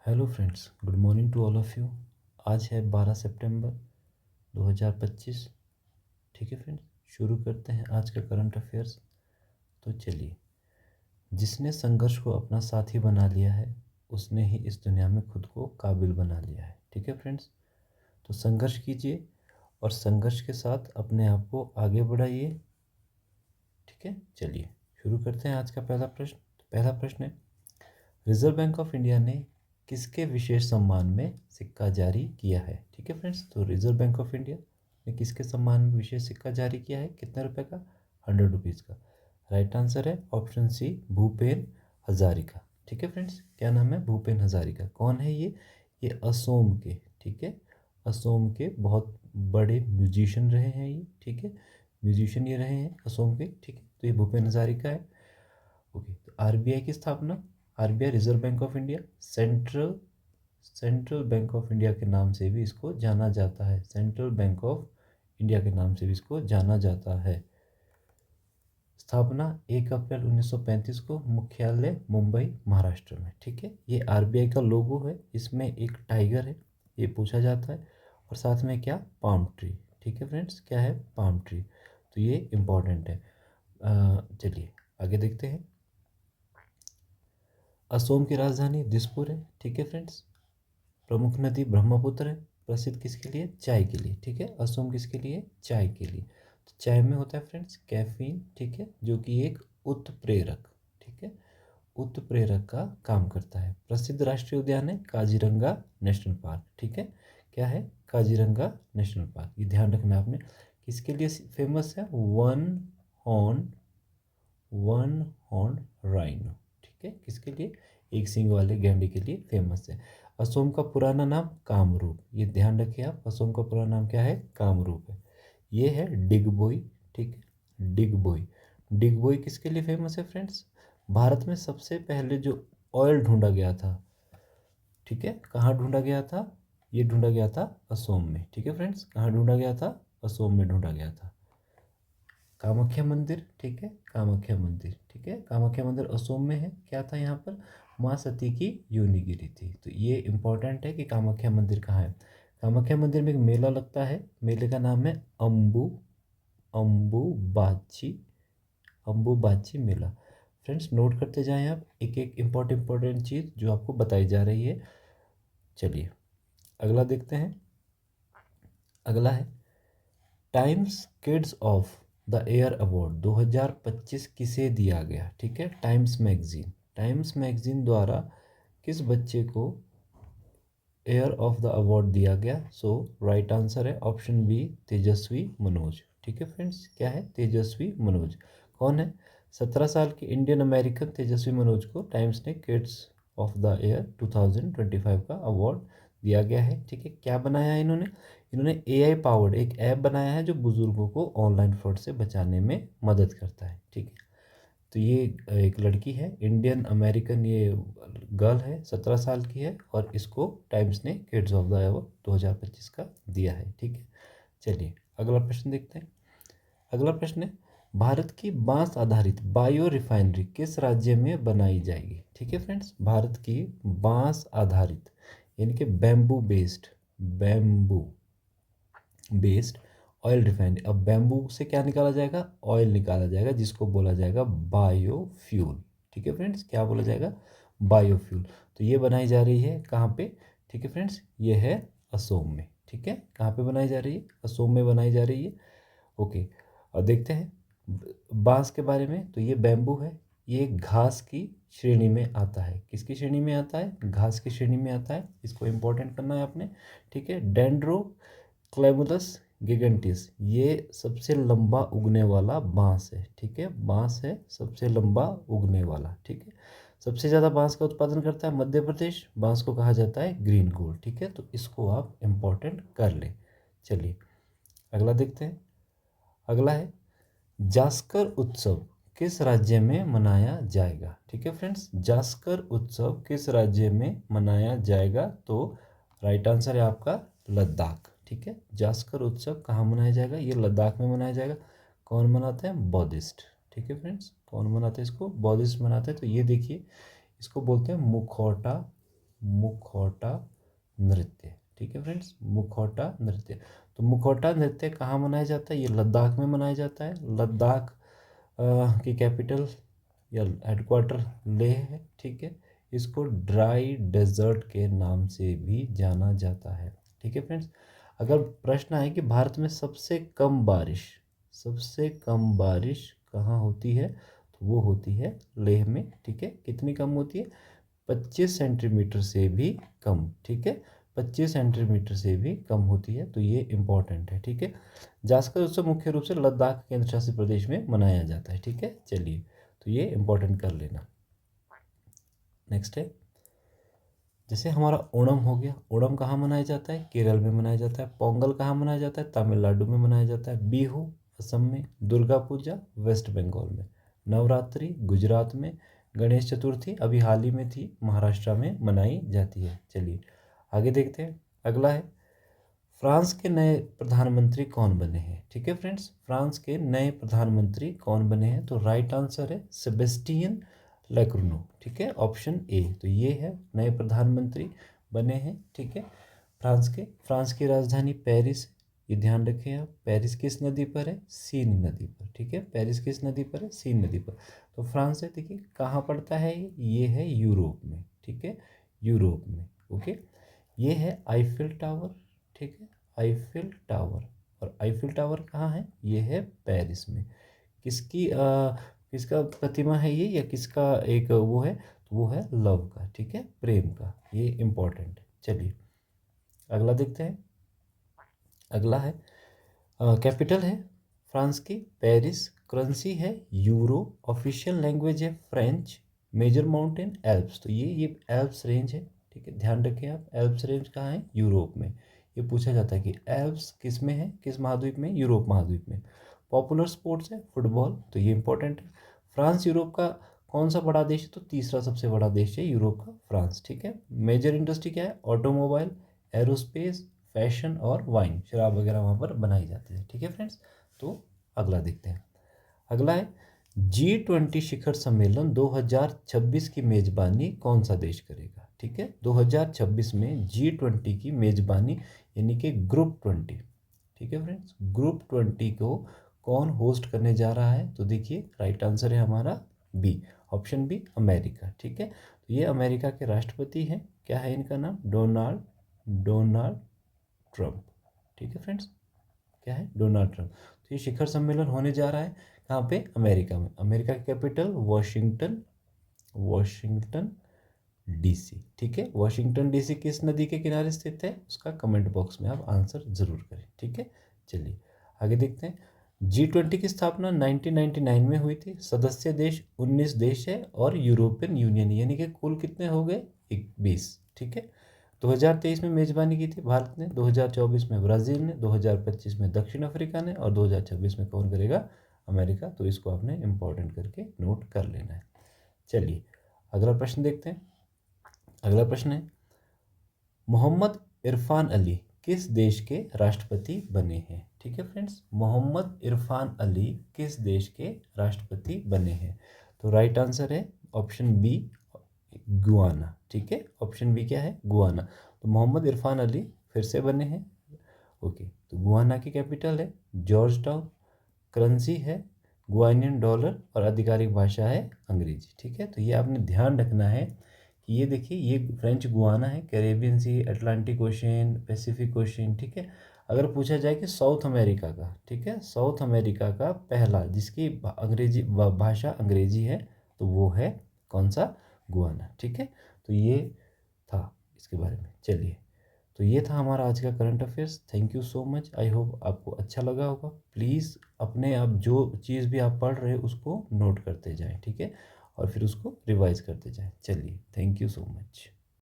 Hello friends, good morning to all of you. आज है 12 सितंबर 2025। ठीक है फ्रेंड्स, शुरू करते हैं आज का करंट अफेयर्स। तो चलिए, जिसने संघर्ष को अपना साथी बना लिया है उसने ही इस दुनिया में खुद को काबिल बना लिया है। ठीक है फ्रेंड्स, तो संघर्ष कीजिए और संघर्ष के साथ अपने आप को आगे बढ़ाइए। ठीक है, चलिए शुरू करते हैं आज का पहला प्रश्न। पहला प्रश्न है, रिजर्व बैंक ऑफ इंडिया ने किसके विशेष सम्मान में सिक्का जारी किया है। ठीक है फ्रेंड्स, तो रिजर्व बैंक ऑफ इंडिया ने किसके सम्मान में विशेष सिक्का जारी किया है, कितने रुपए का, 100 रुपीज़ का। राइट आंसर है ऑप्शन सी, भूपेन हजारिका। ठीक है फ्रेंड्स, क्या नाम है, भूपेन हजारिका। कौन है ये असोम के, ठीक है, असोम के बहुत बड़े म्यूजिशियन रहे हैं ये। ठीक है, म्यूजिशियन ये रहे हैं असोम के। ठीक है, तो ये भूपेन हजारिका है। ओके, तो आरबीआई की स्थापना, RBI reserve bank of India central central bank of India के नाम से भी इसको जाना जाता है। सेंट्रल बैंक ऑफ इंडिया के नाम से भी इसको जाना जाता है। स्थापना 1 अप्रैल 1935 को, मुख्यालय मुंबई महाराष्ट्र में। ठीक है, ये आरबीआई का लोगो है, इसमें एक टाइगर है, ये पूछा जाता है। और साथ में क्या, पाम ट्री। ठीक है फ्रेंड्स, क्या है, पाम ट्री। तो ये इम्पॉर्टेंट है। चलिए आगे देखते हैं। असोम की राजधानी दिसपुर है। ठीक है फ्रेंड्स, प्रमुख नदी ब्रह्मपुत्र है। प्रसिद्ध किसके लिए, चाय के लिए। ठीक है, असोम किसके लिए, चाय के लिए। तो चाय में होता है फ्रेंड्स कैफीन, ठीक है, जो कि एक उत्प्रेरक, ठीक है, उत्प्रेरक का काम करता है। प्रसिद्ध राष्ट्रीय उद्यान है काजीरंगा नेशनल पार्क। ठीक है, क्या है, काजीरंगा नेशनल पार्क। ये ध्यान रखना आपने, किसके लिए फेमस है, हॉर्न वन हॉर्न राइनो। ठीक है, किसके लिए, एक सींग वाले गैंडे के लिए फेमस है। असोम का पुराना नाम कामरूप, ये ध्यान रखिए आप, असोम का पुराना नाम क्या है, कामरूप है। ये है डिगबोई। ठीक है, डिगबोई। डिगबोई किसके लिए फेमस है फ्रेंड्स, भारत में सबसे पहले जो ऑयल ढूंढा गया था। ठीक है, कहाँ ढूंढा गया था, ये ढूंढा गया था असोम में। ठीक है फ्रेंड्स, कहाँ ढूंढा गया था, असोम में ढूंढा गया था। कामाख्या मंदिर, ठीक है, कामाख्या मंदिर, ठीक है, कामाख्या मंदिर असोम में है। क्या था यहाँ पर, माँ सती की योनि गिरी थी। तो ये इंपॉर्टेंट है कि कामाख्या मंदिर कहाँ है। कामाख्या मंदिर में एक मेला लगता है, मेले का नाम है अम्बुबाची अम्बुबाची मेला। फ्रेंड्स नोट करते जाएं आप, एक एक इम्पोर्टेंट चीज़ जो आपको बताई जा रही है। चलिए अगला देखते हैं। अगला है, times kids of the year award 2025 किसे दिया गया। ठीक है, टाइम्स मैगजीन द्वारा किस बच्चे को एयर ऑफ द अवार्ड दिया गया। सो राइट आंसर है ऑप्शन बी, तेजस्वी मनोज। ठीक है फ्रेंड्स, क्या है, तेजस्वी मनोज। कौन है, 17 साल के इंडियन अमेरिकन तेजस्वी मनोज को टाइम्स ने किड्स ऑफ द ईयर 2025 का अवार्ड दिया गया है। ठीक है, क्या बनाया है इन्होंने, इन्होंने एआई पावर्ड एक ऐप बनाया है जो बुजुर्गों को ऑनलाइन फ्रॉड से बचाने में मदद करता है। ठीक है, तो ये एक लड़की है, इंडियन अमेरिकन ये गर्ल है, 17 साल की है, और इसको टाइम्स ने किड्स ऑफ द अवार्ड 2025 का दिया है। ठीक है, चलिए अगला प्रश्न देखते हैं। अगला प्रश्न है, भारत की बांस आधारित बायो रिफाइनरी किस राज्य में बनाई जाएगी। ठीक है फ्रेंड्स, भारत की बांस आधारित यानी कि बैम्बू बेस्ड ऑयल रिफाइनरी। अब बैम्बू से क्या निकाला जाएगा, ऑयल निकाला जाएगा, जिसको बोला जाएगा बायोफ्यूल। ठीक है फ्रेंड्स, क्या बोला जाएगा, बायोफ्यूल। तो ये बनाई जा रही है कहाँ पे, ठीक है फ्रेंड्स, ये है असोम में। ठीक है, कहाँ पे बनाई जा रही है, असोम में बनाई जा रही है। ओके, और देखते हैं बांस के बारे में। तो ये बैम्बू है, ये घास की श्रेणी में आता है। किसकी श्रेणी में आता है, घास की श्रेणी में आता है, इसको इंपॉर्टेंट करना है आपने। ठीक है, क्लेमुलस गिगेंटिस, ये सबसे लंबा उगने वाला बांस है। ठीक है, बांस है सबसे लंबा उगने वाला। ठीक है, सबसे ज़्यादा बांस का उत्पादन करता है मध्य प्रदेश, बांस को कहा जाता है ग्रीन गोल्ड। ठीक है, तो इसको आप इम्पोर्टेंट कर लें। चलिए अगला देखते हैं। अगला है, जास्कर उत्सव किस राज्य में मनाया जाएगा। ठीक है फ्रेंड्स, जास्कर उत्सव किस राज्य में मनाया जाएगा। तो राइट आंसर है आपका लद्दाख। ठीक है, जास्कर उत्सव कहाँ मनाया जाएगा, ये लद्दाख में मनाया जाएगा। कौन मनाते हैं, बौद्धिस्ट। ठीक है फ्रेंड्स, कौन मनाते हैं इसको, बौद्धिस्ट मनाते हैं। तो ये देखिए, इसको बोलते हैं मुखौटा मुखौटा नृत्य। ठीक है फ्रेंड्स, मुखौटा नृत्य। तो मुखौटा नृत्य कहाँ मनाया जाता है? ये लद्दाख में मनाया जाता है। लद्दाख की कैपिटल या हेडक्वार्टर लेह है। ठीक है, इसको ड्राई डेजर्ट के नाम से भी जाना जाता है। ठीक है फ्रेंड्स, अगर प्रश्न आए कि भारत में सबसे कम बारिश कहाँ होती है, तो वो होती है लेह में। ठीक है, कितनी कम होती है? 25 सेंटीमीटर से भी कम। ठीक है, 25 सेंटीमीटर से भी कम होती है, तो ये इम्पॉर्टेंट है। ठीक है, जास्कर उत्सव मुख्य रूप से लद्दाख केंद्र शासित प्रदेश में मनाया जाता है। ठीक है, चलिए, तो ये इम्पोर्टेंट कर लेना। नेक्स्ट है, जैसे हमारा ओणम हो गया। ओणम कहाँ मनाया जाता है? केरल में मनाया जाता है। पोंगल कहाँ मनाया जाता है? तमिलनाडु में मनाया जाता है। बिहू असम में। दुर्गा पूजा वेस्ट बंगाल में। नवरात्रि गुजरात में। गणेश चतुर्थी अभी हाल ही में थी, महाराष्ट्र में मनाई जाती है। चलिए आगे देखते हैं। अगला है, फ्रांस के नए प्रधानमंत्री कौन बने हैं? ठीक है फ्रेंड्स, फ्रांस के नए प्रधानमंत्री कौन बने हैं? तो राइट आंसर है सेबेस्टियन लेक्रुनो। ठीक है, ऑप्शन ए। तो ये है नए प्रधानमंत्री बने हैं। ठीक है, फ्रांस की राजधानी पेरिस। ये ध्यान रखें आप, पेरिस किस नदी पर है? सीन नदी पर। ठीक है, पेरिस किस नदी पर है? सीन नदी पर। तो फ्रांस है, देखिए कहाँ पड़ता है ये है यूरोप में। ठीक है, यूरोप में। ओके, ये है आईफिल टावर। ठीक है, आईफिल टावर। और आईफिल टावर कहाँ है? ये है पेरिस में। किसकी किसका प्रतिमा है ये, या किसका एक वो है? तो वो है लव का। ठीक है, प्रेम का। ये इम्पोर्टेंट है। चलिए अगला देखते हैं। अगला है, कैपिटल है फ्रांस की पेरिस। करेंसी है यूरो। ऑफिशियल लैंग्वेज है फ्रेंच। Major mountain Alps. तो ये एल्प्स रेंज है। ठीक है, ध्यान रखें आप, एल्प्स रेंज कहाँ है? यूरोप में। ये पूछा जाता है कि एल्प्स किस में है, किस महाद्वीप में? यूरोप महाद्वीप में। पॉपुलर स्पोर्ट्स है फुटबॉल, तो ये इंपॉर्टेंट है। फ्रांस यूरोप का कौन सा बड़ा देश है? तो तीसरा सबसे बड़ा देश है यूरोप का फ्रांस। ठीक है, मेजर इंडस्ट्री क्या है? ऑटोमोबाइल, एरोस्पेस, फैशन और वाइन, शराब वगैरह वहाँ पर बनाई जाती है। ठीक है फ्रेंड्स, तो अगला देखते हैं। अगला है, G20 शिखर सम्मेलन 2026 की मेजबानी कौन सा देश करेगा? ठीक है, 2026 में G20 की मेजबानी यानी कि ग्रुप 20। ठीक है फ्रेंड्स, ग्रुप 20 को कौन होस्ट करने जा रहा है? तो देखिए राइट आंसर है हमारा बी, ऑप्शन बी, अमेरिका। ठीक है, तो ये अमेरिका के राष्ट्रपति हैं। क्या है इनका नाम? Donald Trump. ठीक है फ्रेंड्स, क्या है? Donald Trump. तो ये शिखर सम्मेलन होने जा रहा है कहाँ पे? अमेरिका में। अमेरिका की कैपिटल वॉशिंगटन डीसी। ठीक है, वॉशिंगटन डीसी किस नदी के किनारे स्थित है? उसका कमेंट बॉक्स में आप आंसर जरूर करें। ठीक है, चलिए आगे देखते हैं। G20 की स्थापना 1999 में हुई थी। सदस्य देश 19 देश है और यूरोपियन यूनियन, यानी कि कुल कितने हो गए? 20। ठीक है, 2023 में मेजबानी की थी भारत ने, 2024 में ब्राज़ील ने, 2025 में दक्षिण अफ्रीका ने, और 2026 में कौन करेगा? अमेरिका। तो इसको आपने इम्पोर्टेंट करके नोट कर लेना है। चलिए अगला प्रश्न देखते हैं। अगला प्रश्न है, मोहम्मद इरफान अली किस देश के राष्ट्रपति बने हैं? ठीक है फ्रेंड्स, मोहम्मद इरफान अली किस देश के राष्ट्रपति बने हैं? तो राइट आंसर है ऑप्शन बी, गुआना। ठीक है, ऑप्शन बी क्या है? गुआना। तो मोहम्मद इरफान अली फिर से बने हैं। ओके, तो गुआना की कैपिटल है जॉर्ज टाउन। करेंसी है गुआनियन डॉलर और आधिकारिक भाषा है अंग्रेजी। ठीक है, तो ये आपने ध्यान रखना है कि ये देखिए, ये फ्रेंच गुआना है, Caribbean sea, Atlantic ocean, Pacific ocean. ठीक है, अगर पूछा जाए कि साउथ अमेरिका का, ठीक है, साउथ अमेरिका का पहला जिसकी अंग्रेजी भाषा अंग्रेजी है, तो वो है कौन सा? गुआना। ठीक है, तो ये था इसके बारे में। चलिए, तो ये था हमारा आज का current affairs. Thank you so much. I hope आपको अच्छा लगा होगा। प्लीज़ अपने आप जो चीज़ भी आप पढ़ रहे हो उसको नोट करते जाएं। ठीक है, और फिर उसको रिवाइज करते जाएं। चलिए, थैंक यू सो मच।